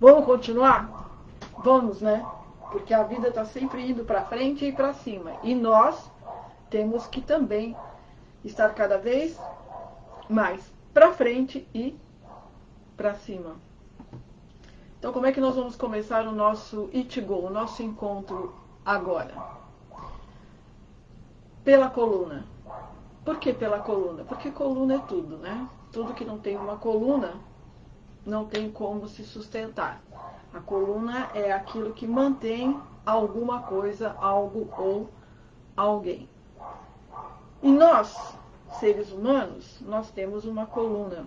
Vamos continuar? Vamos, né? Porque a vida está sempre indo para frente e para cima. E nós temos que também estar cada vez mais para frente e para cima. Então, como é que nós vamos começar o nosso Ichigo, o nosso encontro agora? Pela coluna. Por que pela coluna? Porque coluna é tudo, né? Tudo que não tem uma coluna não tem como se sustentar. A coluna é aquilo que mantém alguma coisa, algo ou alguém. E nós, seres humanos, nós temos uma coluna.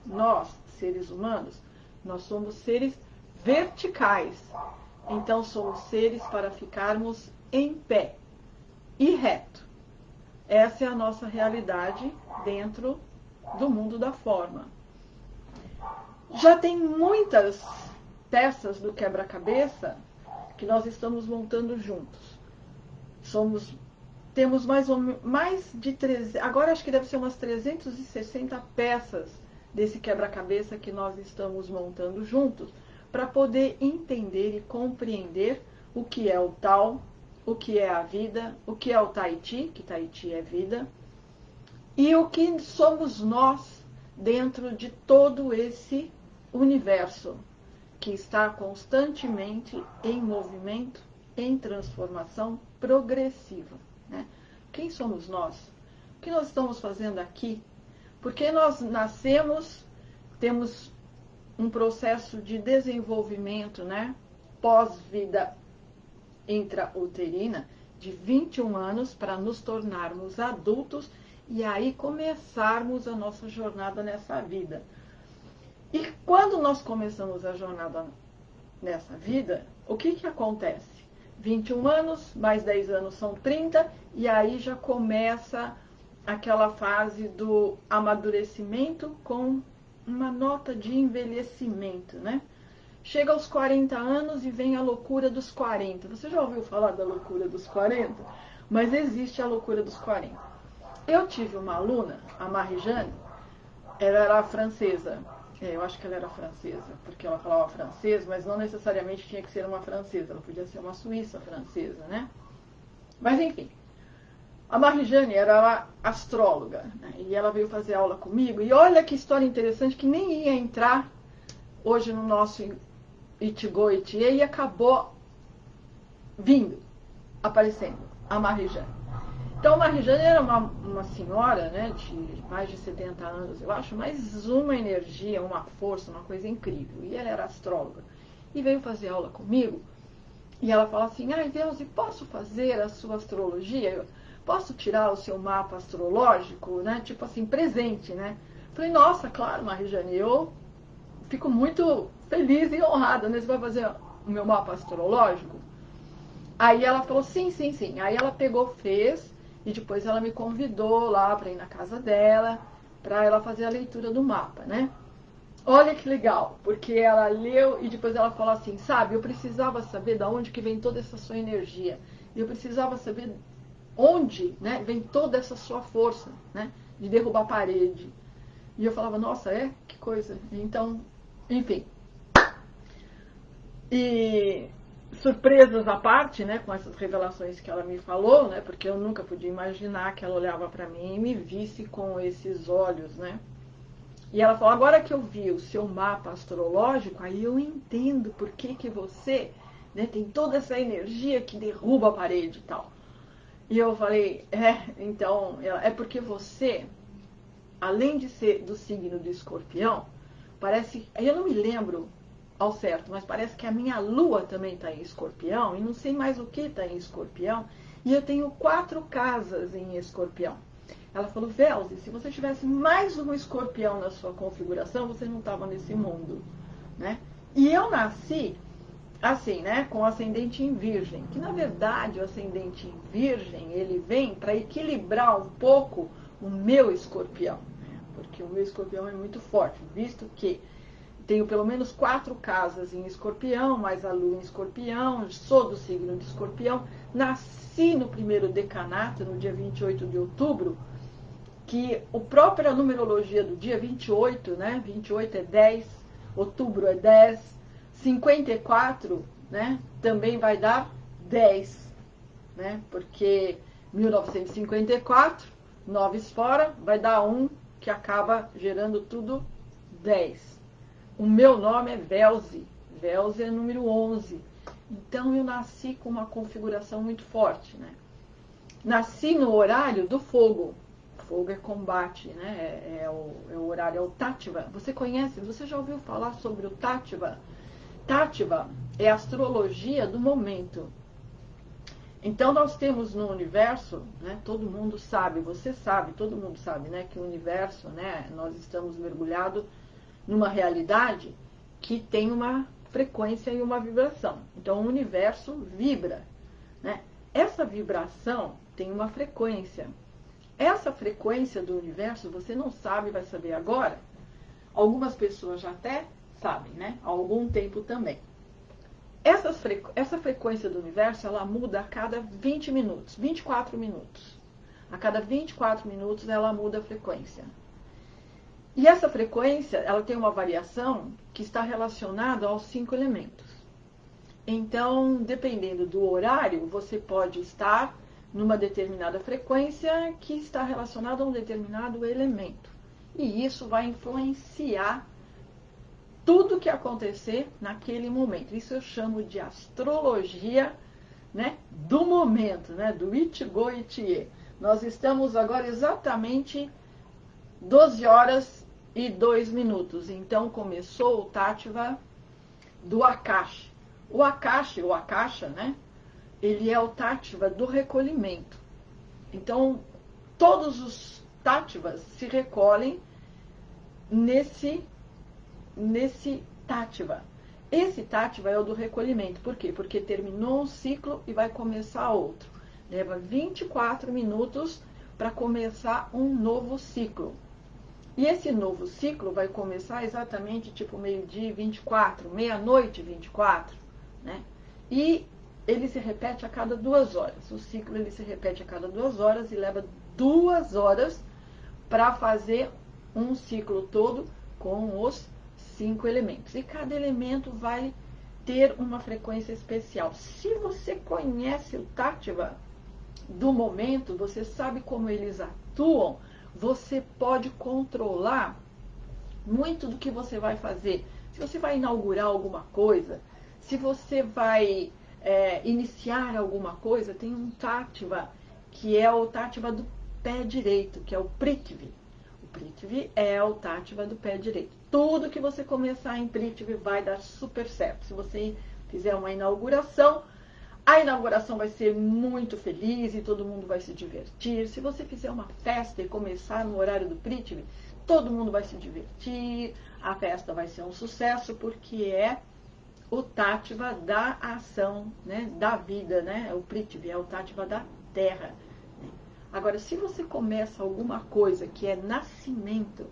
Nós, seres humanos, nós somos seres verticais. Então somos seres para ficarmos em pé e reto. Essa é a nossa realidade dentro do mundo da forma. Já tem muitas peças do quebra-cabeça que nós estamos montando juntos. Temos mais de 300, agora acho que deve ser umas 360 peças desse quebra-cabeça que nós estamos montando juntos para poder entender e compreender o que é o Tao, o que é a vida, o que é o Tahiti, que Tahiti é vida, e o que somos nós dentro de todo esse universo que está constantemente em movimento, em transformação progressiva. Né? Quem somos nós? O que nós estamos fazendo aqui? Porque nós nascemos, temos um processo de desenvolvimento, né? Pós-vida intrauterina de 21 anos para nos tornarmos adultos e aí começarmos a nossa jornada nessa vida. E quando nós começamos a jornada nessa vida, o que acontece? 21 anos, mais 10 anos são 30, e aí já começa aquela fase do amadurecimento com uma nota de envelhecimento, né? Chega aos 40 anos e vem a loucura dos 40. Você já ouviu falar da loucura dos 40? Mas existe a loucura dos 40. Eu tive uma aluna, a Marie-Jeanne, ela era francesa. Eu acho que ela era francesa, porque ela falava francês, mas não necessariamente tinha que ser uma francesa, ela podia ser uma suíça francesa, né? Mas enfim, a Marie-Jeanne era astróloga, né? E ela veio fazer aula comigo, e olha que história interessante, que nem ia entrar hoje no nosso Ichigo Ichie, e acabou vindo, aparecendo, a Marie-Jeanne. Então, a Marie-Jeanne era uma senhora, né, de mais de 70 anos, eu acho, mas uma energia, uma força, uma coisa incrível. E ela era astróloga. E veio fazer aula comigo, e ela fala assim, ai, Delzi, posso fazer a sua astrologia? Posso tirar o seu mapa astrológico, né, tipo assim, presente, né? Falei, nossa, claro, Marie-Jeanne, eu fico muito feliz e honrada, né? Você vai fazer o meu mapa astrológico? Aí ela falou, sim, sim, sim. Aí ela pegou, fez, e depois ela me convidou lá para ir na casa dela, para ela fazer a leitura do mapa, né? Olha que legal, porque ela leu e depois ela falou assim, sabe, eu precisava saber de onde que vem toda essa sua energia. Eu precisava saber onde, né, vem toda essa sua força, né, de derrubar a parede. E eu falava, nossa, que coisa. Então, enfim. E surpresas à parte, né, com essas revelações que ela me falou, né, porque eu nunca podia imaginar que ela olhava para mim e me visse com esses olhos, né. E ela falou, agora que eu vi o seu mapa astrológico, aí eu entendo por que você, né, tem toda essa energia que derruba a parede e tal. E eu falei, então, é porque você, além de ser do signo de Escorpião, parece, eu não me lembro ao certo, mas parece que a minha lua também está em Escorpião, e não sei mais o que está em Escorpião, e eu tenho 4 casas em Escorpião. Ela falou, Velze, se você tivesse mais um Escorpião na sua configuração, você não estava nesse mundo, né? E eu nasci assim, né, com o ascendente em Virgem, que na verdade o ascendente em Virgem, ele vem para equilibrar um pouco o meu Escorpião, né? Porque o meu Escorpião é muito forte, visto que tenho pelo menos 4 casas em Escorpião, mais a Lua em Escorpião, sou do signo de Escorpião, nasci no primeiro decanato, no dia 28 de outubro, que a própria numerologia do dia 28, né, 28 é 10, outubro é 10, 54, né, também vai dar 10, né, porque 1954, 9 fora, vai dar 1, que acaba gerando tudo 10. O meu nome é Velze, Velze é número 11. Então eu nasci com uma configuração muito forte, né? Nasci no horário do fogo. Fogo é combate, né? É o horário, é o Tátiva. Você conhece, você já ouviu falar sobre o Tátiva? Tátiva é a astrologia do momento. Então nós temos no universo, né, todo mundo sabe, você sabe, todo mundo sabe, né, que o universo, né, nós estamos mergulhados numa realidade que tem uma frequência e uma vibração. Então o universo vibra, né? Essa vibração tem uma frequência. Essa frequência do universo você não sabe, vai saber agora. Algumas pessoas já até sabem, né? Há algum tempo também. Essa frequência do universo, ela muda a cada 20 minutos, 24 minutos. A cada 24 minutos ela muda a frequência. E essa frequência, ela tem uma variação que está relacionada aos 5 elementos. Então, dependendo do horário, você pode estar numa determinada frequência que está relacionada a um determinado elemento. E isso vai influenciar tudo que acontecer naquele momento. Isso eu chamo de astrologia, né, do momento, né, do Ichigo Ichie. Nós estamos agora exatamente 12 horas e 2 minutos. Então começou o Tátiva do Akashi. O Akasha, né, ele é o Tátiva do recolhimento. Então todos os Tátivas se recolhem nesse Tátiva. Esse Tátiva é o do recolhimento. Por quê? Porque terminou um ciclo e vai começar outro. Leva 24 minutos para começar um novo ciclo. E esse novo ciclo vai começar exatamente tipo meio-dia 24, meia-noite 24, né? E ele se repete a cada 2 horas. O ciclo ele se repete a cada 2 horas e leva 2 horas para fazer um ciclo todo com os 5 elementos. E cada elemento vai ter uma frequência especial. Se você conhece o Tátiva do momento, você sabe como eles atuam, você pode controlar muito do que você vai fazer. Se você vai inaugurar alguma coisa, se você vai iniciar alguma coisa, tem um Tátiva, que é o Tátiva do pé direito, que é o Prithvi. O Prithvi é o Tátiva do pé direito. Tudo que você começar em Prithvi vai dar super certo. Se você fizer uma inauguração, a inauguração vai ser muito feliz e todo mundo vai se divertir. Se você fizer uma festa e começar no horário do Prithvi, todo mundo vai se divertir, a festa vai ser um sucesso, porque é o Tátiva da ação, né, da vida, né? O Prithvi é o Tátiva da terra. Agora, se você começa alguma coisa que é nascimento,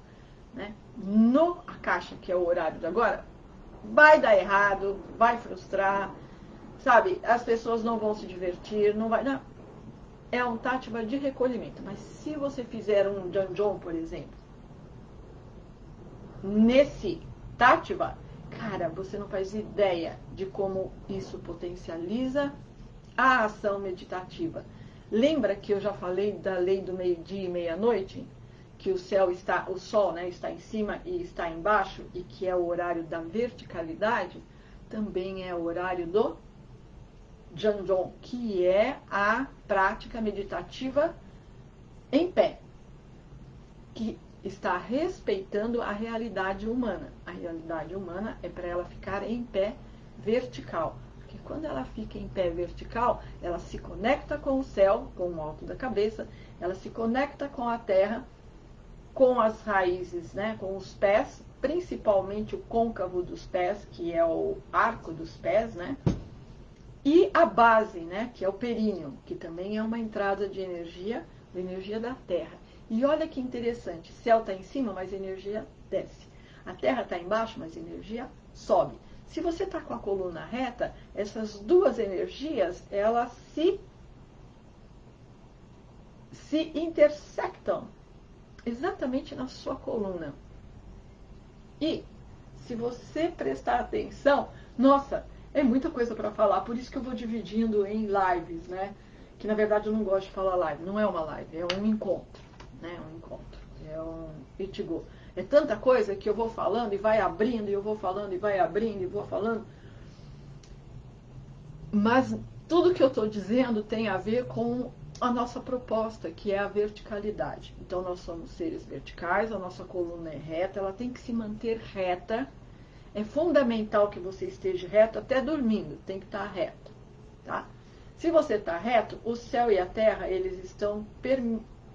né, no Akasha, que é o horário de agora, vai dar errado, vai frustrar, sabe? As pessoas não vão se divertir, não vai. Não. É um Tátiva de recolhimento. Mas se você fizer um Janjon, por exemplo, nesse Tátiva, cara, você não faz ideia de como isso potencializa a ação meditativa. Lembra que eu já falei da lei do meio-dia e meia-noite? Que o Sol, né, está em cima e está embaixo, e que é o horário da verticalidade, também é o horário do Janjon, que é a prática meditativa em pé, que está respeitando a realidade humana. A realidade humana é para ela ficar em pé vertical. Porque quando ela fica em pé vertical, ela se conecta com o céu, com o alto da cabeça, ela se conecta com a terra, com as raízes, né, com os pés, principalmente o côncavo dos pés, que é o arco dos pés, né? E a base, né, que é o períneo, que também é uma entrada de energia da terra. E olha que interessante, o céu está em cima, mas a energia desce. A terra está embaixo, mas a energia sobe. Se você está com a coluna reta, essas duas energias, elas se intersectam exatamente na sua coluna. E Se você prestar atenção, nossa, é muita coisa para falar, por isso que eu vou dividindo em lives, né? Que na verdade eu não gosto de falar live, não é uma live, é um encontro, né? Um encontro, é um itigo. É tanta coisa que eu vou falando e vai abrindo, e eu vou falando e vai abrindo e vou falando. Mas tudo que eu estou dizendo tem a ver com a nossa proposta, que é a verticalidade. Então nós somos seres verticais, a nossa coluna é reta, ela tem que se manter reta. É fundamental que você esteja reto, até dormindo, tem que estar reto, tá? Se você está reto, o céu e a terra, eles estão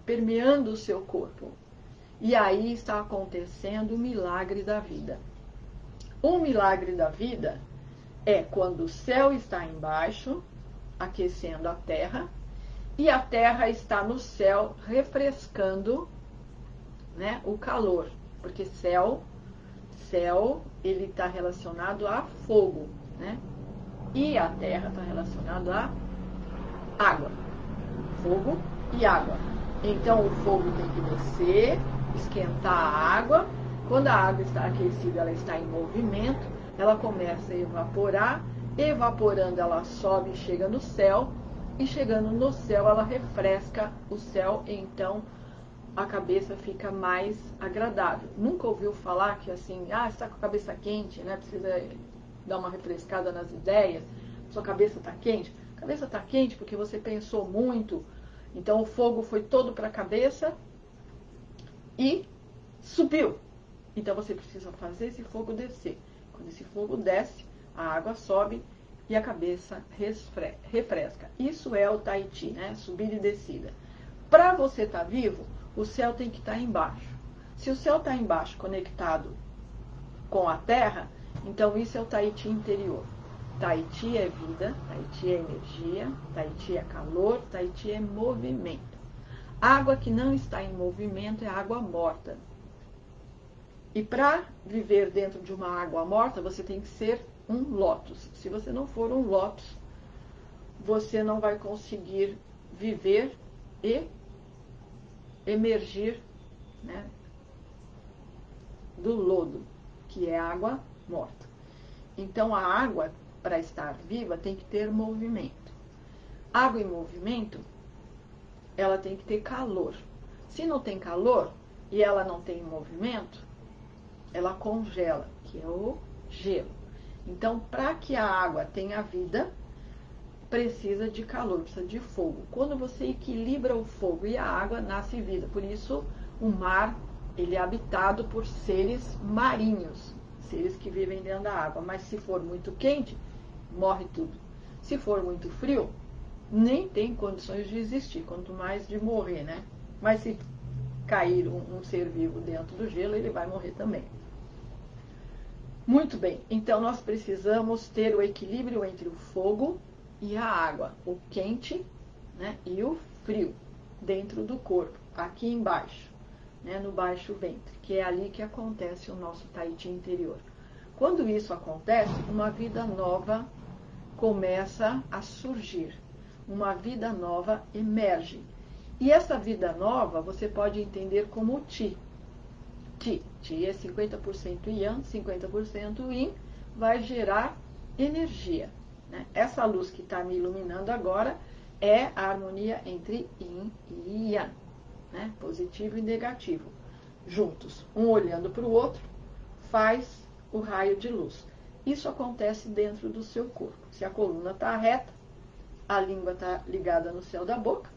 permeando o seu corpo. E aí está acontecendo o milagre da vida. O milagre da vida é quando o céu está embaixo, aquecendo a terra, e a terra está no céu, refrescando, né, o calor. Porque céu, ele está relacionado a fogo, né? E a terra está relacionada a água. Fogo e água. Então o fogo tem que descer, esquentar a água. Quando a água está aquecida, ela está em movimento, ela começa a evaporar. Evaporando, ela sobe e chega no céu. E chegando no céu, ela refresca o céu. Então a cabeça fica mais agradável. Nunca ouviu falar que assim, está com a cabeça quente, né? Precisa dar uma refrescada nas ideias. Sua cabeça está quente. A cabeça está quente porque você pensou muito. Então o fogo foi todo para a cabeça e subiu. Então você precisa fazer esse fogo descer. Quando esse fogo desce, a água sobe e a cabeça refresca. Isso é o Tai Chi, né? Subida e descida. Para você estar vivo, o céu tem que estar embaixo. Se o céu está embaixo, conectado com a terra, então isso é o Tai Chi interior. Tai Chi é vida, Tai Chi é energia, Tai Chi é calor, Tai Chi é movimento. Água que não está em movimento é água morta. E para viver dentro de uma água morta, você tem que ser um lótus. Se você não for um lótus, você não vai conseguir viver e emergir, né, do lodo, que é água morta. Então a água, para estar viva, tem que ter movimento. Água em movimento, ela tem que ter calor. Se não tem calor e ela não tem movimento, ela congela, que é o gelo. Então, para que a água tenha vida, precisa de calor, precisa de fogo. Quando você equilibra o fogo e a água, nasce vida. Por isso, o mar, ele é habitado por seres marinhos, seres que vivem dentro da água. Mas se for muito quente, morre tudo. Se for muito frio, nem tem condições de existir, quanto mais de morrer, né? Mas se cair um ser vivo dentro do gelo, ele vai morrer também. Muito bem, então nós precisamos ter o equilíbrio entre o fogo e a água, o quente, né, e o frio dentro do corpo, aqui embaixo, né, no baixo ventre, que é ali que acontece o nosso Tai Chi interior. Quando isso acontece, uma vida nova começa a surgir, uma vida nova emerge. E essa vida nova você pode entender como Chi. Chi é 50% Yang, 50% Yin, vai gerar energia. Né? Essa luz que está me iluminando agora é a harmonia entre Yin e Yang, né? Positivo e negativo. Juntos, um olhando para o outro, faz o raio de luz. Isso acontece dentro do seu corpo. Se a coluna está reta, a língua está ligada no céu da boca,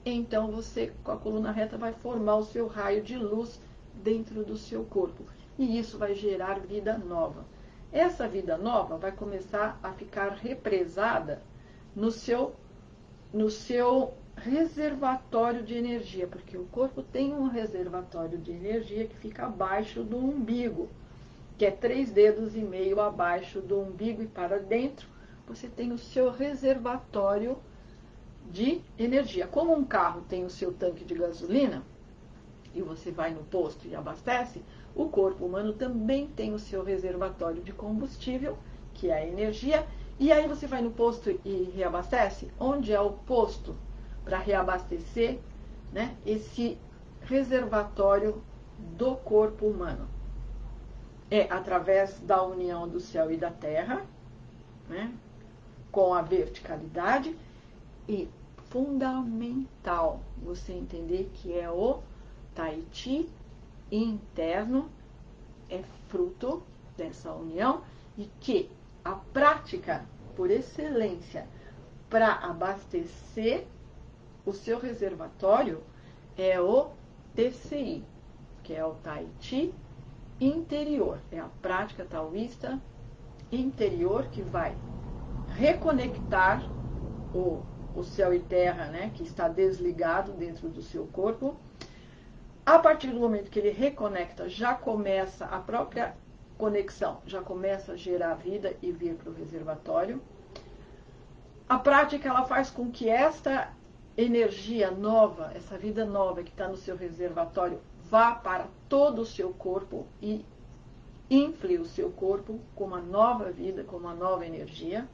então você, com a coluna reta, vai formar o seu raio de luz dentro do seu corpo. E isso vai gerar vida nova. Essa vida nova vai começar a ficar represada no seu reservatório de energia, porque o corpo tem um reservatório de energia que fica abaixo do umbigo, que é 3 dedos e meio abaixo do umbigo, e para dentro você tem o seu reservatório de energia. Como um carro tem o seu tanque de gasolina, e você vai no posto e abastece, o corpo humano também tem o seu reservatório de combustível, que é a energia, e aí você vai no posto e reabastece. Onde é o posto para reabastecer, né, esse reservatório do corpo humano? é através da união do céu e da terra, né, com a verticalidade, e fundamental você entender que é o Tahiti interno, é fruto dessa união, e que a prática por excelência para abastecer o seu reservatório é o TCI, que é o Tahiti interior. É a prática taoísta interior que vai reconectar o céu e terra, né, que está desligado dentro do seu corpo. A partir do momento que ele reconecta, já começa a própria conexão, já começa a gerar vida e vir para o reservatório. A prática ela faz com que esta energia nova, essa vida nova que está no seu reservatório, vá para todo o seu corpo e infle o seu corpo com uma nova vida, com uma nova energia.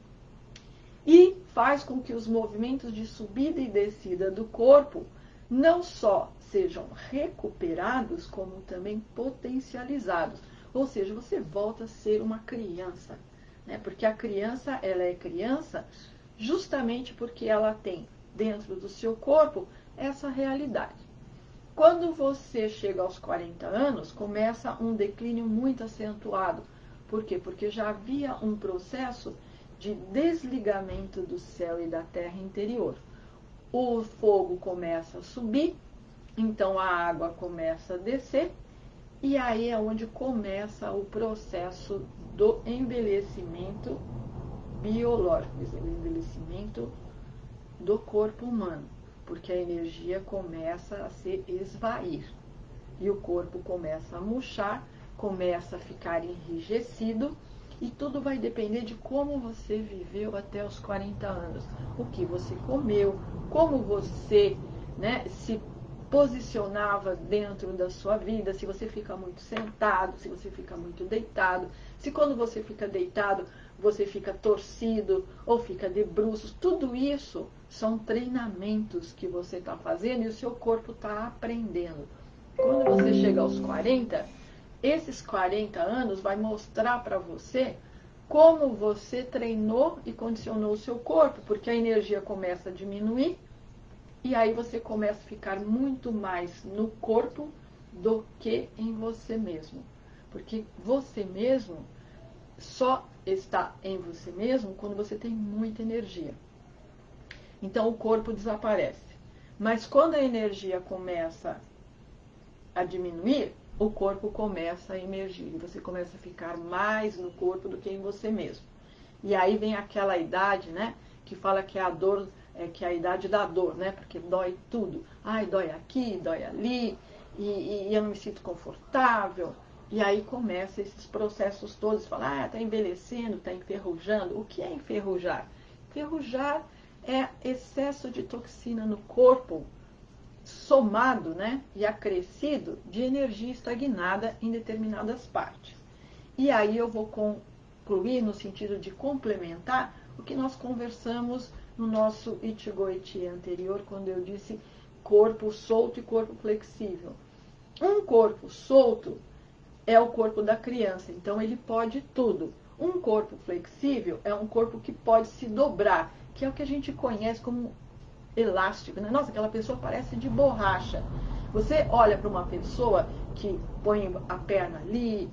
E faz com que os movimentos de subida e descida do corpo não só sejam recuperados, como também potencializados. Ou seja, você volta a ser uma criança, né? Porque a criança, ela é criança justamente porque ela tem dentro do seu corpo essa realidade. Quando você chega aos 40 anos, começa um declínio muito acentuado. Por quê? Porque já havia um processo de desligamento do céu e da terra interior. O fogo começa a subir, então a água começa a descer, e aí é onde começa o processo do envelhecimento biológico, o envelhecimento do corpo humano, porque a energia começa a se esvair e o corpo começa a murchar, começa a ficar enrijecido, e tudo vai depender de como você viveu até os 40 anos, o que você comeu, como você, né, se posicionava dentro da sua vida, se você fica muito sentado, se você fica muito deitado, se quando você fica deitado você fica torcido ou fica de bruços. Tudo isso são treinamentos que você está fazendo e o seu corpo está aprendendo. Quando você chega aos 40, esses 40 anos vai mostrar para você como você treinou e condicionou o seu corpo, porque a energia começa a diminuir e aí você começa a ficar muito mais no corpo do que em você mesmo. Porque você mesmo só está em você mesmo quando você tem muita energia. Então o corpo desaparece. Mas quando a energia começa a diminuir, o corpo começa a emergir. E você começa a ficar mais no corpo do que em você mesmo. E aí vem aquela idade, né, que fala que é a dor, que é a idade da dor, né, porque dói tudo. Ai, dói aqui, dói ali, e eu não me sinto confortável. E aí começam esses processos todos, falar, está envelhecendo, está enferrujando. O que é enferrujar? Enferrujar é excesso de toxina no corpo, somado, né, e acrescido de energia estagnada em determinadas partes. E aí eu vou concluir no sentido de complementar o que nós conversamos no nosso Ichigo-Ichi anterior, quando eu disse corpo solto e corpo flexível. Um corpo solto é o corpo da criança, então ele pode tudo. Um corpo flexível é um corpo que pode se dobrar, que é o que a gente conhece como elástico, né? Nossa, aquela pessoa parece de borracha. Você olha para uma pessoa que põe a perna ali,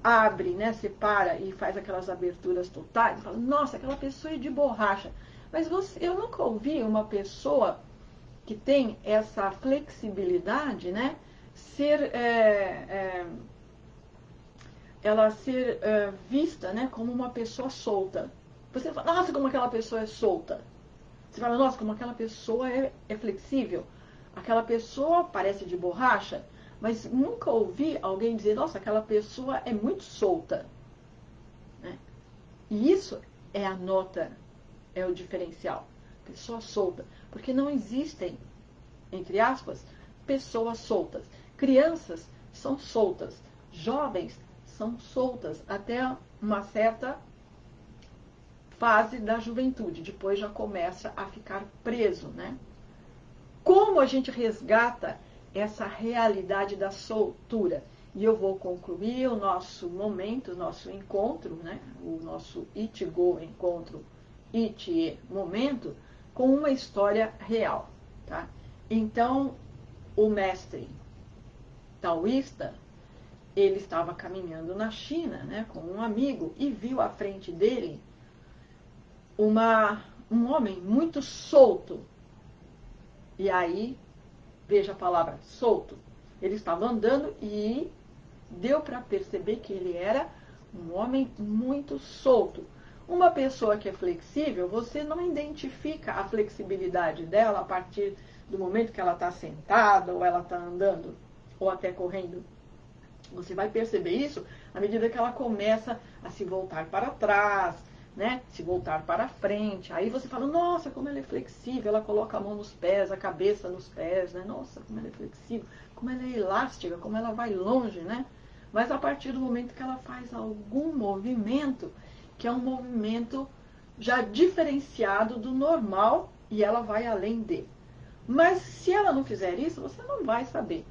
abre, né, separa e faz aquelas aberturas totais, e fala, nossa, aquela pessoa é de borracha. Mas eu nunca ouvi uma pessoa que tem essa flexibilidade, né, ela ser vista, né, como uma pessoa solta. Você fala, nossa, como aquela pessoa é solta. Você fala, nossa, como aquela pessoa é flexível. Aquela pessoa parece de borracha, mas nunca ouvi alguém dizer, nossa, aquela pessoa é muito solta. Né? E isso é a nota, é o diferencial. Pessoa solta. Porque não existem, entre aspas, pessoas soltas. Crianças são soltas. Jovens são soltas até uma certa fase da juventude. Depois já começa a ficar preso, né? Como a gente resgata essa realidade da soltura? E eu vou concluir o nosso momento, o nosso encontro, né? O nosso Ichigo encontro, Ichie momento, com uma história real. Tá? Então, o mestre taoísta, ele estava caminhando na China, né, com um amigo, e viu à frente dele um homem muito solto. E aí, veja a palavra solto. Ele estava andando e deu para perceber que ele era um homem muito solto. Uma pessoa que é flexível, você não identifica a flexibilidade dela a partir do momento que ela está sentada, ou ela está andando, ou até correndo. Você vai perceber isso à medida que ela começa a se voltar para trás, né? Se voltar para frente. Aí você fala, nossa, como ela é flexível, ela coloca a mão nos pés, a cabeça nos pés, né? Nossa, como ela é flexível, como ela é elástica, como ela vai longe, né? Mas a partir do momento que ela faz algum movimento, que é um movimento já diferenciado do normal, e ela vai além dele. Mas se ela não fizer isso, você não vai saber.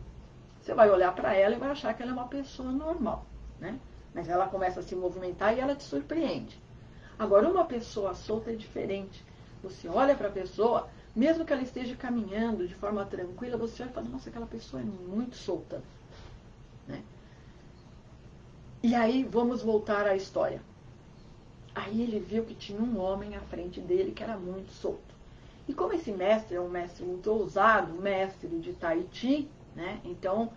Você vai olhar para ela e vai achar que ela é uma pessoa normal, né? Mas ela começa a se movimentar e ela te surpreende. Agora, uma pessoa solta é diferente. Você olha para a pessoa, mesmo que ela esteja caminhando de forma tranquila, você vai falar, nossa, aquela pessoa é muito solta, né? E aí, vamos voltar à história. Aí ele viu que tinha um homem à frente dele que era muito solto. E como esse mestre é um mestre muito ousado, mestre de Tai Chi, né? Então,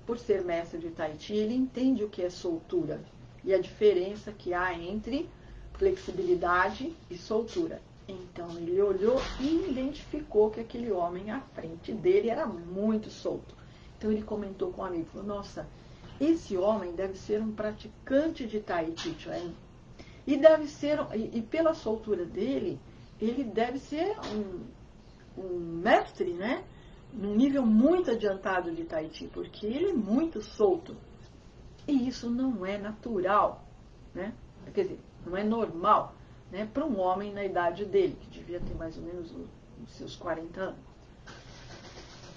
por ser mestre de Tai Chi, ele entende o que é soltura e a diferença que há entre flexibilidade e soltura. Então, ele olhou e identificou que aquele homem à frente dele era muito solto. Então, ele comentou com o amigo, falou, nossa, esse homem deve ser um praticante de Tai Chi Chuan. E deve ser, e pela soltura dele, ele deve ser um mestre, né? Num nível muito adiantado de Tai Chi, porque ele é muito solto. E isso não é natural, né? Quer dizer, não é normal, né? Para um homem na idade dele, que devia ter mais ou menos os seus 40 anos.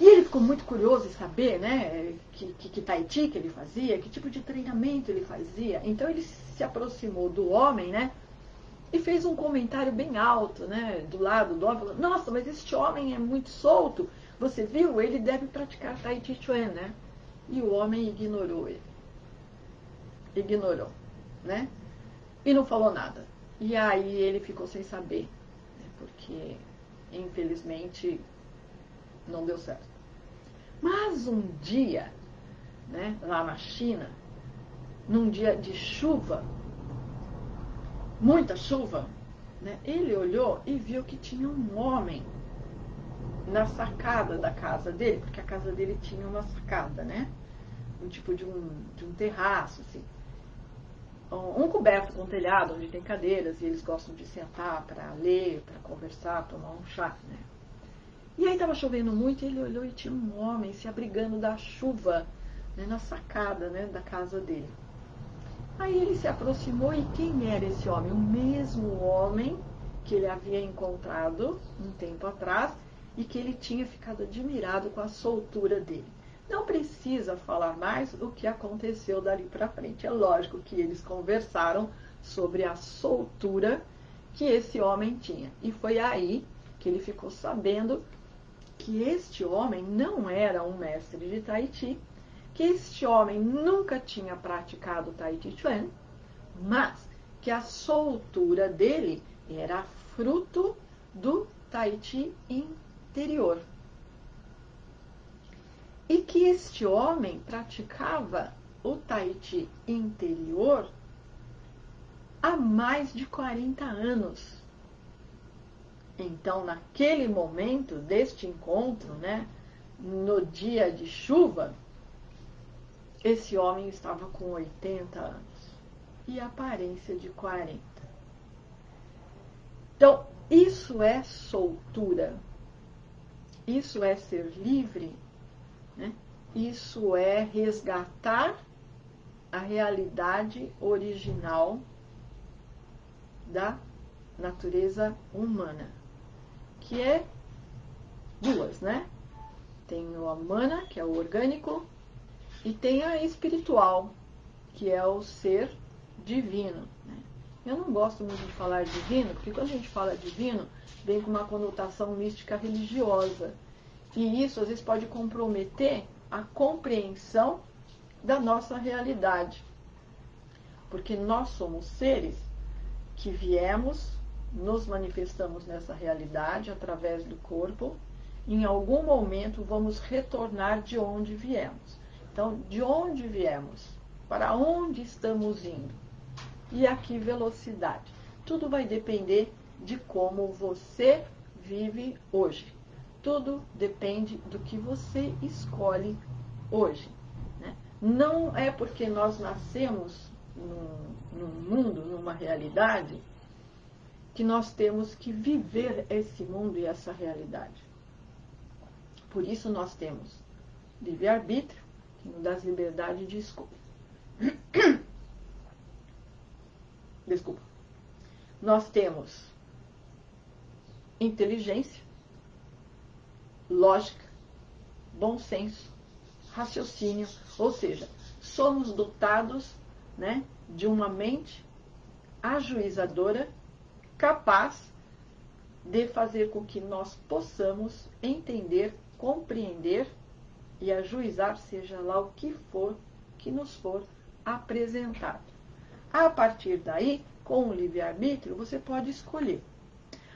E ele ficou muito curioso em saber, né, que Tai Chi que ele fazia, que tipo de treinamento ele fazia. Então ele se aproximou do homem, né, e fez um comentário bem alto, né, do lado do homem, falou, nossa, mas este homem é muito solto, você viu? Ele deve praticar Tai Chi Chuan, né? E o homem ignorou ele. Ignorou, né? E não falou nada. E aí ele ficou sem saber, né, porque, infelizmente, não deu certo. Mas um dia, né, lá na China, num dia de chuva, muita chuva, né, ele olhou e viu que tinha um homem na sacada da casa dele, porque a casa dele tinha uma sacada, né? Um tipo de um terraço, assim. Um coberto com telhado, onde tem cadeiras, e eles gostam de sentar para ler, para conversar, tomar um chá, né? E aí estava chovendo muito e ele olhou e tinha um homem se abrigando da chuva, né, na sacada, né, da casa dele. Aí ele se aproximou e quem era esse homem? O mesmo homem que ele havia encontrado um tempo atrás e que ele tinha ficado admirado com a soltura dele. Não precisa falar mais o que aconteceu dali para frente. É lógico que eles conversaram sobre a soltura que esse homem tinha. E foi aí que ele ficou sabendo que este homem não era um mestre de Tai Chi, que este homem nunca tinha praticado Tai Chi Chuan, mas que a soltura dele era fruto do Tai Chi interior. E que este homem praticava o Tai Chi interior há mais de 40 anos. Então, naquele momento deste encontro, né, no dia de chuva, esse homem estava com 80 anos e a aparência de 40. Então, isso é soltura, isso é ser livre, né? Isso é resgatar a realidade original da natureza humana, que é duas, né? Tem a humana, que é o orgânico, E tem a espiritual, que é o ser divino, né? Eu não gosto muito de falar divino, porque quando a gente fala divino, vem com uma conotação mística religiosa. E isso, às vezes, pode comprometer a compreensão da nossa realidade. Porque nós somos seres que viemos, nos manifestamos nessa realidade através do corpo. Em algum momento vamos retornar de onde viemos. Então, de onde viemos? Para onde estamos indo? E a que velocidade? Tudo vai depender de como você vive hoje. Tudo depende do que você escolhe hoje, né? Não é porque nós nascemos num mundo, numa realidade, que nós temos que viver esse mundo e essa realidade. Por isso nós temos livre-arbítrio, que nos dá liberdade de escolha. Desculpa. Nós temos inteligência, lógica, bom senso, raciocínio, ou seja, somos dotados, né, de uma mente ajuizadora, capaz de fazer com que nós possamos entender, compreender e ajuizar, seja lá o que for que nos for apresentado. A partir daí, com o livre-arbítrio, você pode escolher.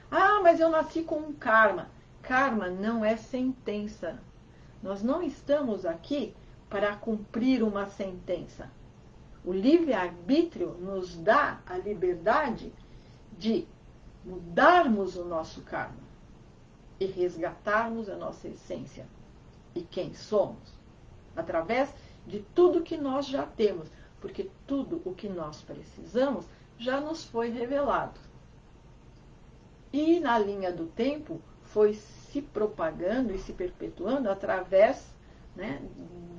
Ah, mas eu nasci com um karma. Karma não é sentença. Nós não estamos aqui para cumprir uma sentença. O livre-arbítrio nos dá a liberdade de mudarmos o nosso karma e resgatarmos a nossa essência e quem somos, através de tudo que nós já temos, porque tudo o que nós precisamos já nos foi revelado. E na linha do tempo foi se propagando e se perpetuando através, né,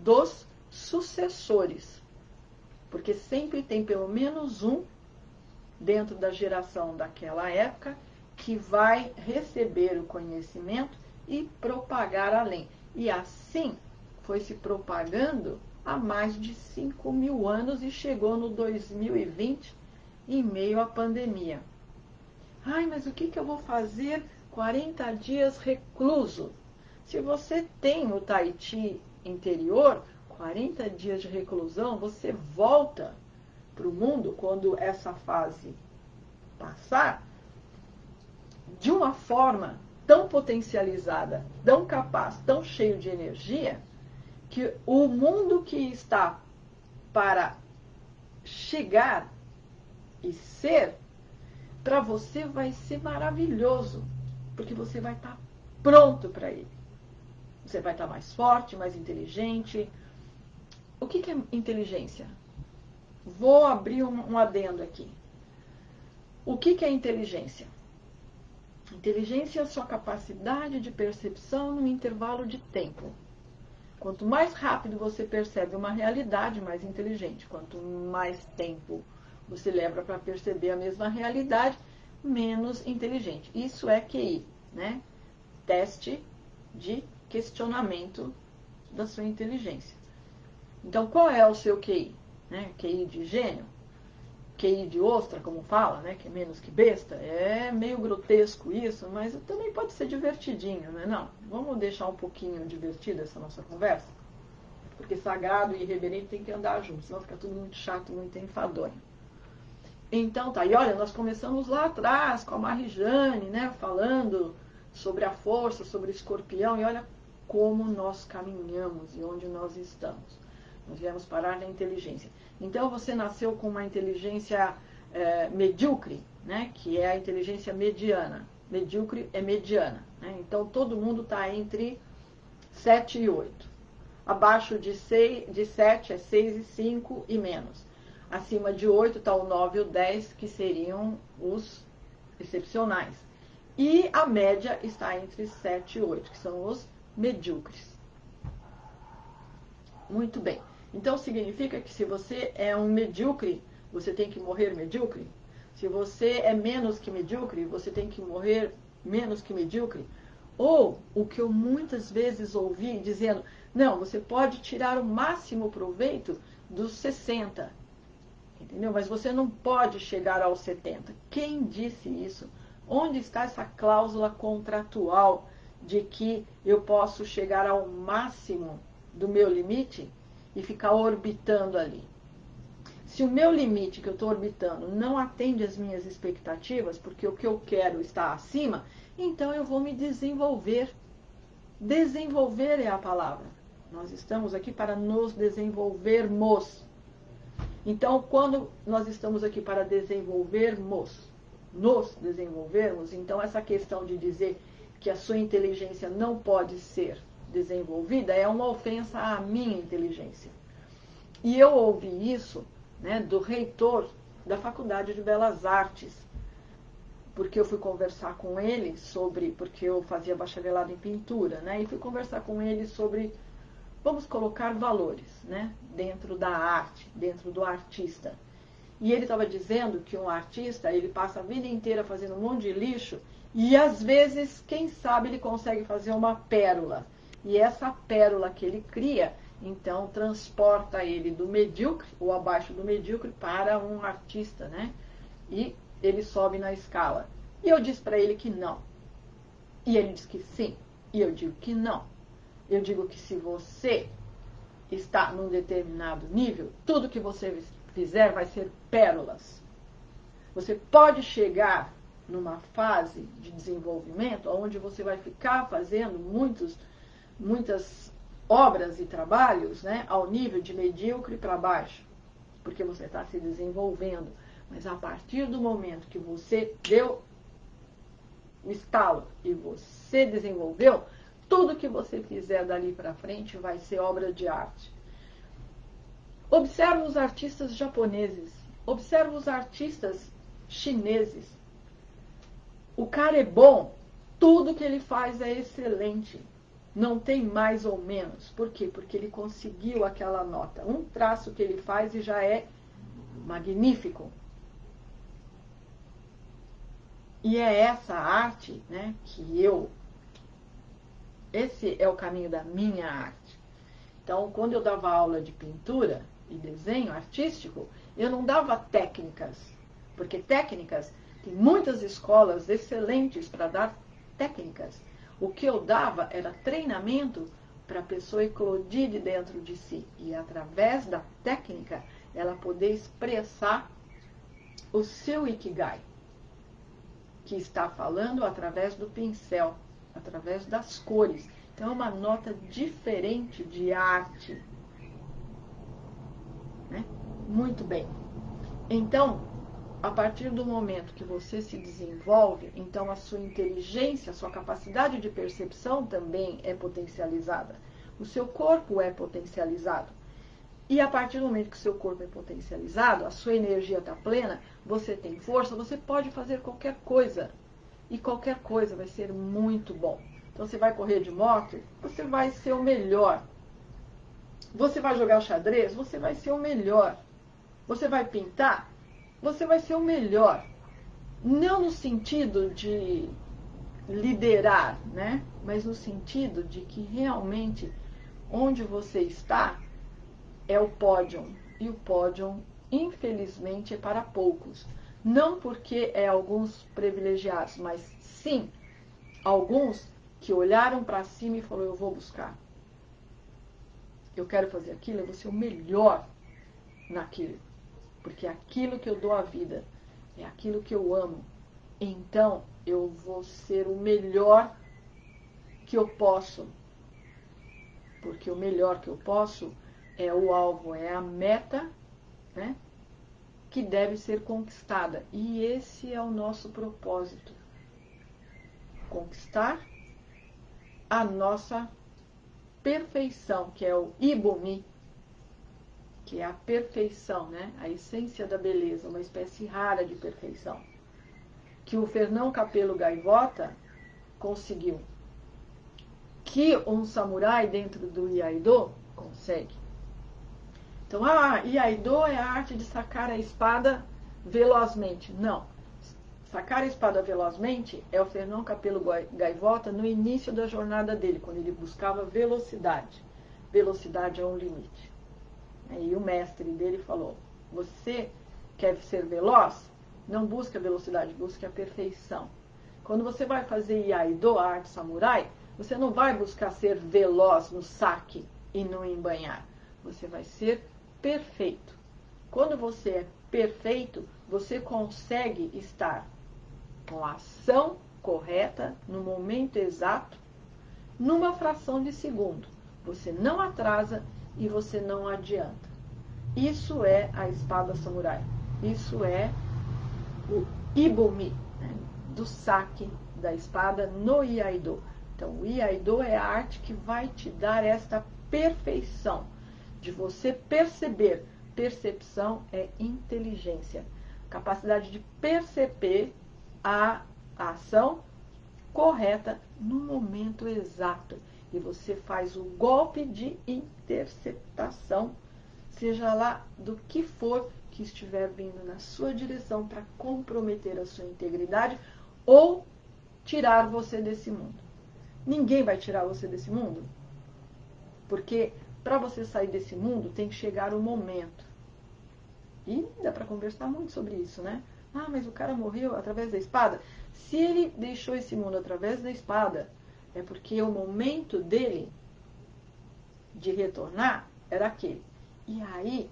dos sucessores. Porque sempre tem pelo menos um dentro da geração daquela época que vai receber o conhecimento e propagar além. E assim foi se propagando há mais de 5.000 anos e chegou no 2020 em meio à pandemia. Ai, mas o que eu vou fazer 40 dias recluso? Se você tem o Tahiti interior, 40 dias de reclusão, você volta para o mundo quando essa fase passar de uma forma tão potencializada, tão capaz, tão cheio de energia, que o mundo que está para chegar e ser, para você vai ser maravilhoso, porque você vai estar pronto para ele. Você vai estar mais forte, mais inteligente. O que é inteligência? Vou abrir um adendo aqui. O que é inteligência? Inteligência é a sua capacidade de percepção num intervalo de tempo. Quanto mais rápido você percebe uma realidade, mais inteligente. Quanto mais tempo você leva para perceber a mesma realidade, menos inteligente. Isso é QI, né? Teste de questionamento da sua inteligência. Então, qual é o seu QI? Né? QI de gênio? QI de ostra, como fala, né? Que é menos que besta? É meio grotesco isso, mas também pode ser divertidinho, não é não? Vamos deixar um pouquinho divertida essa nossa conversa? Porque sagrado e irreverente tem que andar juntos, senão fica tudo muito chato, muito enfadonho. Então tá, e olha, nós começamos lá atrás com a Marijane, né? Falando sobre a força, sobre o escorpião, e olha como nós caminhamos e onde nós estamos. Nós viemos parar na inteligência. Então você nasceu com uma inteligência medíocre, né? Que é a inteligência mediana. Medíocre é mediana, né? Então todo mundo está entre 7 e 8. Abaixo de 7 é 6 e 5 e menos. Acima de 8 está o 9 e o 10, que seriam os excepcionais. E a média está entre 7 e 8, que são os medíocres. Muito bem. Então significa que se você é um medíocre, você tem que morrer medíocre? Se você é menos que medíocre, você tem que morrer menos que medíocre? Ou o que eu muitas vezes ouvi dizendo, não, você pode tirar o máximo proveito dos 60, entendeu? Mas você não pode chegar aos 70. Quem disse isso? Onde está essa cláusula contratual de que eu posso chegar ao máximo do meu limite e ficar orbitando ali? Se o meu limite que eu estou orbitando não atende às minhas expectativas, porque o que eu quero está acima, então eu vou me desenvolver. Desenvolver é a palavra. Nós estamos aqui para nos desenvolvermos. Então, quando nós estamos aqui para nos desenvolvermos, então essa questão de dizer que a sua inteligência não pode ser desenvolvida é uma ofensa à minha inteligência. E eu ouvi isso, né, do reitor da Faculdade de Belas Artes, porque eu fui conversar com ele sobre, porque eu fazia bacharelado em pintura, né, e fui conversar com ele sobre, vamos colocar valores, né, dentro da arte, dentro do artista. E ele estava dizendo que um artista, ele passa a vida inteira fazendo um monte de lixo e às vezes, quem sabe, ele consegue fazer uma pérola. E essa pérola que ele cria, então, transporta ele do medíocre, ou abaixo do medíocre, para um artista, né? E ele sobe na escala. E eu disse para ele que não. E ele disse que sim. E eu digo que não. Eu digo que se você está num determinado nível, tudo que você fizer vai ser pérolas. Você pode chegar numa fase de desenvolvimento onde você vai ficar fazendo muitas obras e trabalhos, né, ao nível de medíocre para baixo, porque você está se desenvolvendo. Mas a partir do momento que você deu o estalo e você desenvolveu, tudo que você fizer dali para frente vai ser obra de arte. Observa os artistas japoneses, observa os artistas chineses. O cara é bom, tudo que ele faz é excelente. Não tem mais ou menos. Por quê? Porque ele conseguiu aquela nota. Um traço que ele faz e já é magnífico. E é essa arte, né, esse é o caminho da minha arte. Então, quando eu dava aula de pintura e desenho artístico, eu não dava técnicas, porque técnicas, tem muitas escolas excelentes para dar técnicas. O que eu dava era treinamento para a pessoa eclodir de dentro de si e, através da técnica, ela poder expressar o seu Ikigai, que está falando através do pincel, através das cores. Então, é uma nota diferente de arte. Né? Muito bem. Então, a partir do momento que você se desenvolve, então a sua inteligência, a sua capacidade de percepção também é potencializada. O seu corpo é potencializado. E a partir do momento que o seu corpo é potencializado, a sua energia está plena, você tem força, você pode fazer qualquer coisa. E qualquer coisa vai ser muito bom. Então, você vai correr de moto, você vai ser o melhor. Você vai jogar xadrez, você vai ser o melhor. Você vai pintar, você vai ser o melhor. Não no sentido de liderar, né? Mas no sentido de que realmente onde você está é o pódio. E o pódio, infelizmente, é para poucos. Não porque é alguns privilegiados, mas sim alguns que olharam para cima e falaram, eu vou buscar. Eu quero fazer aquilo, eu vou ser o melhor naquilo. Porque é aquilo que eu dou à vida, é aquilo que eu amo. Então, eu vou ser o melhor que eu posso. Porque o melhor que eu posso é o alvo, é a meta, né, que deve ser conquistada. E esse é o nosso propósito. Conquistar a nossa perfeição, que é o Ibomi, que é a perfeição, né? A essência da beleza, uma espécie rara de perfeição, que o Fernão Capelo Gaivota conseguiu, que um samurai dentro do Iaido consegue. Então, Iaido é a arte de sacar a espada velozmente. Não. sacar a espada velozmente é o Fernão Capelo Gaivota no início da jornada dele, quando ele buscava velocidade. Velocidade é um limite. E o mestre dele falou, você quer ser veloz? Não busque a velocidade, busque a perfeição. Quando você vai fazer Iaido, a arte samurai, você não vai buscar ser veloz no saque e no embanhar. Você vai ser perfeito. Quando você é perfeito, você consegue estar com a ação correta, no momento exato, numa fração de segundo. Você não atrasa e você não adianta. Isso é a espada samurai. Isso é o Ibomi, né, do saque da espada no Iaido. Então, o Iaido é a arte que vai te dar esta perfeição de você perceber. Percepção é inteligência. Capacidade de perceber a ação correta no momento exato. E você faz o golpe de interceptação, seja lá do que for que estiver vindo na sua direção para comprometer a sua integridade ou tirar você desse mundo. Ninguém vai tirar você desse mundo, porque para você sair desse mundo tem que chegar o momento. E dá para conversar muito sobre isso, né? Ah, mas o cara morreu através da espada. Se ele deixou esse mundo através da espada, é porque o momento dele de retornar era aquele. E aí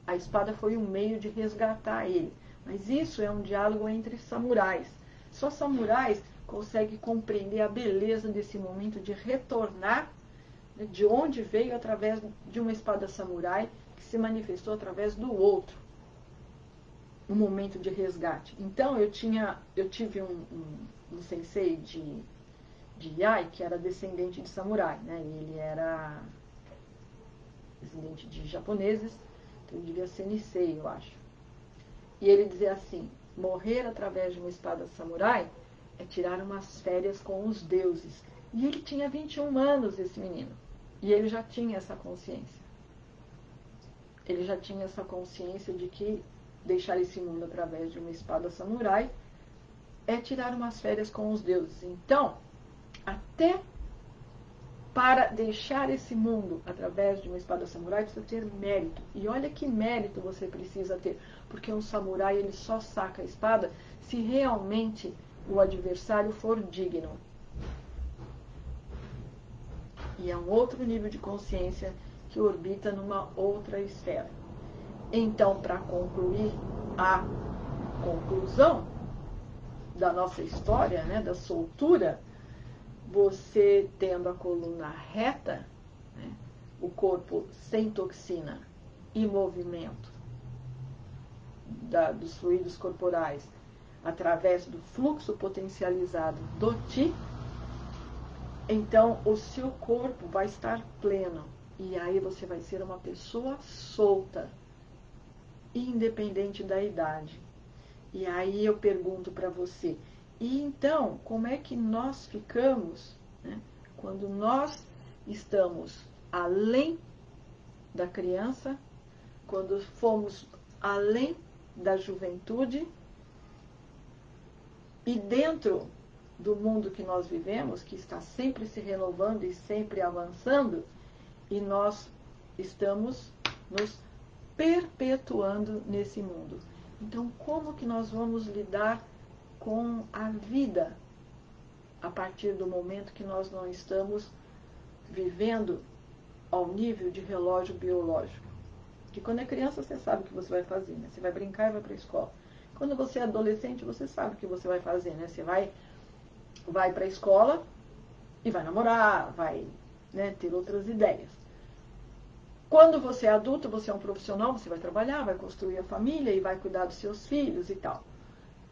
a espada foi um meio de resgatar ele. Mas isso é um diálogo entre samurais. Só samurais conseguem compreender a beleza desse momento de retornar, né, de onde veio através de uma espada samurai que se manifestou através do outro. Um momento de resgate. Então eu tive um sensei de Yai que era descendente de samurai, né? Ele era descendente de japoneses, então ele devia ser Nisei, eu acho. E ele dizia assim, morrer através de uma espada samurai é tirar umas férias com os deuses. E ele tinha 21 anos, esse menino. E ele já tinha essa consciência. Ele já tinha essa consciência de que deixar esse mundo através de uma espada samurai é tirar umas férias com os deuses. Então, até para deixar esse mundo através de uma espada samurai precisa ter mérito. E olha que mérito você precisa ter, porque um samurai ele só saca a espada se realmente o adversário for digno. E é um outro nível de consciência que orbita numa outra esfera. Então, para concluir a conclusão da nossa história, né, da soltura, você tendo a coluna reta, né, o corpo sem toxina e movimento dos fluidos corporais através do fluxo potencializado do Ti, então o seu corpo vai estar pleno. E aí você vai ser uma pessoa solta, independente da idade. E aí eu pergunto para você, e então, como é que nós ficamos, né, quando nós estamos além da criança, quando fomos além da juventude e dentro do mundo que nós vivemos, que está sempre se renovando e sempre avançando, e nós estamos nos perpetuando nesse mundo. Então, como que nós vamos lidar com a vida a partir do momento que nós não estamos vivendo ao nível de relógio biológico? Que quando é criança você sabe o que você vai fazer, né? Você vai brincar e vai para a escola. Quando você é adolescente, você sabe o que você vai fazer, né? Você vai para a escola e vai namorar, vai, né, ter outras ideias. Quando você é adulto, você é um profissional, você vai trabalhar, vai construir a família e vai cuidar dos seus filhos e tal.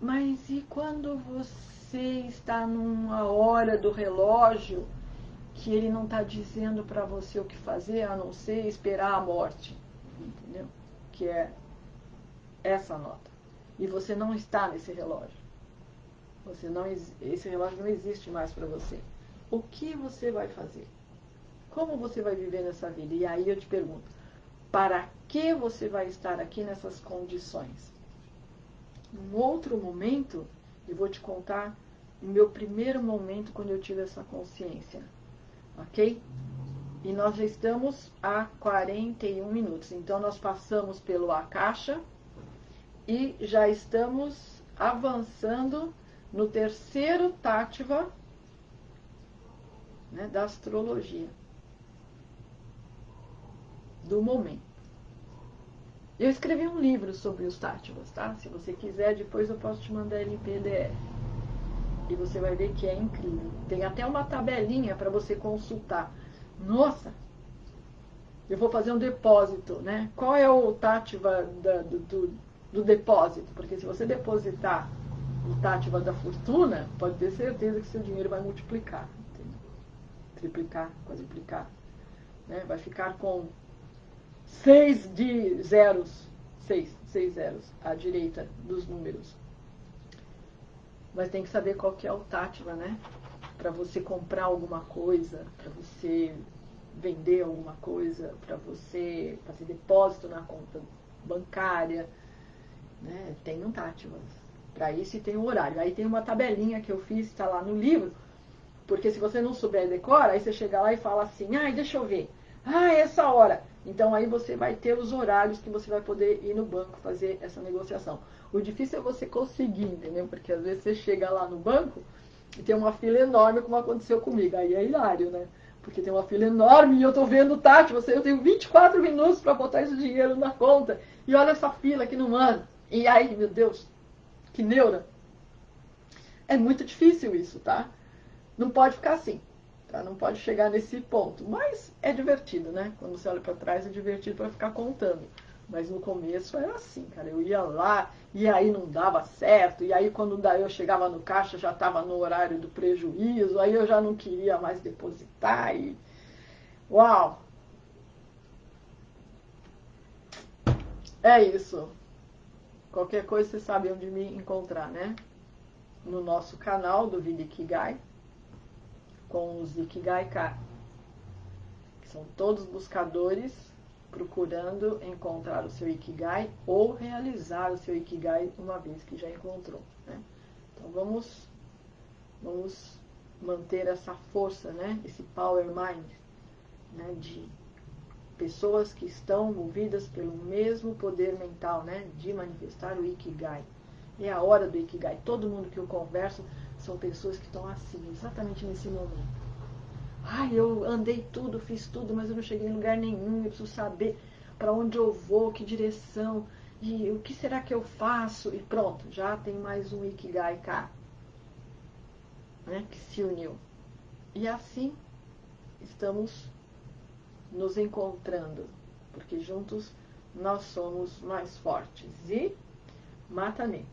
Mas e quando você está numa hora do relógio que ele não está dizendo para você o que fazer, a não ser esperar a morte? Entendeu? Que é essa nota. E você não está nesse relógio. Esse relógio não existe mais para você. O que você vai fazer? Como você vai viver nessa vida? E aí eu te pergunto, para que você vai estar aqui nessas condições? num outro momento, eu vou te contar o meu primeiro momento quando eu tive essa consciência. Ok? E nós já estamos a 41 minutos. Então, nós passamos pelo Akasha e já estamos avançando no terceiro Tattva, né, da astrologia do momento. Eu escrevi um livro sobre os Tattvas, tá? Se você quiser, depois eu posso te mandar ele em PDF. E você vai ver que é incrível. Tem até uma tabelinha para você consultar. Nossa! Eu vou fazer um depósito, né? Qual é o Tattva do depósito? Porque se você depositar o Tattva da fortuna, pode ter certeza que seu dinheiro vai multiplicar. Entendeu? Triplicar, quadruplicar. Né? Vai ficar com 6 zeros à direita dos números. Mas tem que saber qual que é o Tattva, né? Para você comprar alguma coisa, para você vender alguma coisa, para você fazer depósito na conta bancária, né? Tem um Tattva para isso e tem um horário. Aí tem uma tabelinha que eu fiz, está lá no livro, porque se você não souber decora, aí você chega lá e fala assim, ai, deixa eu ver, essa hora. Então aí você vai ter os horários que você vai poder ir no banco fazer essa negociação. O difícil é você conseguir, entendeu? Porque às vezes você chega lá no banco e tem uma fila enorme, como aconteceu comigo. Aí é hilário, né? Porque tem uma fila enorme e eu tô vendo, Tati, eu tenho 24 minutos para botar esse dinheiro na conta. E olha essa fila que não manda. E aí, meu Deus, que neura. É muito difícil isso, tá? Não pode ficar assim. Tá? Não pode chegar nesse ponto. Mas é divertido, né? Quando você olha para trás é divertido para ficar contando. Mas no começo era assim, cara. Eu ia lá e aí não dava certo. E aí quando eu chegava no caixa já estava no horário do prejuízo. Aí eu já não queria mais depositar. E... Uau! É isso. Qualquer coisa você sabe onde me encontrar, né? No nosso canal do Vida Ikigai. Com os Ikigai-ka. Que são todos buscadores procurando encontrar o seu Ikigai ou realizar o seu Ikigai uma vez que já encontrou, né? Então vamos manter essa força, né? Esse power mind, né? De pessoas que estão movidas pelo mesmo poder mental, né? De manifestar o Ikigai. É a hora do Ikigai. Todo mundo que eu converso são pessoas que estão assim, exatamente nesse momento. Eu andei tudo, fiz tudo, mas eu não cheguei em lugar nenhum. Eu preciso saber para onde eu vou, que direção, e o que será que eu faço? E pronto, já tem mais um Ikigai cá, né, que se uniu. E assim estamos nos encontrando, porque juntos nós somos mais fortes. E Matane.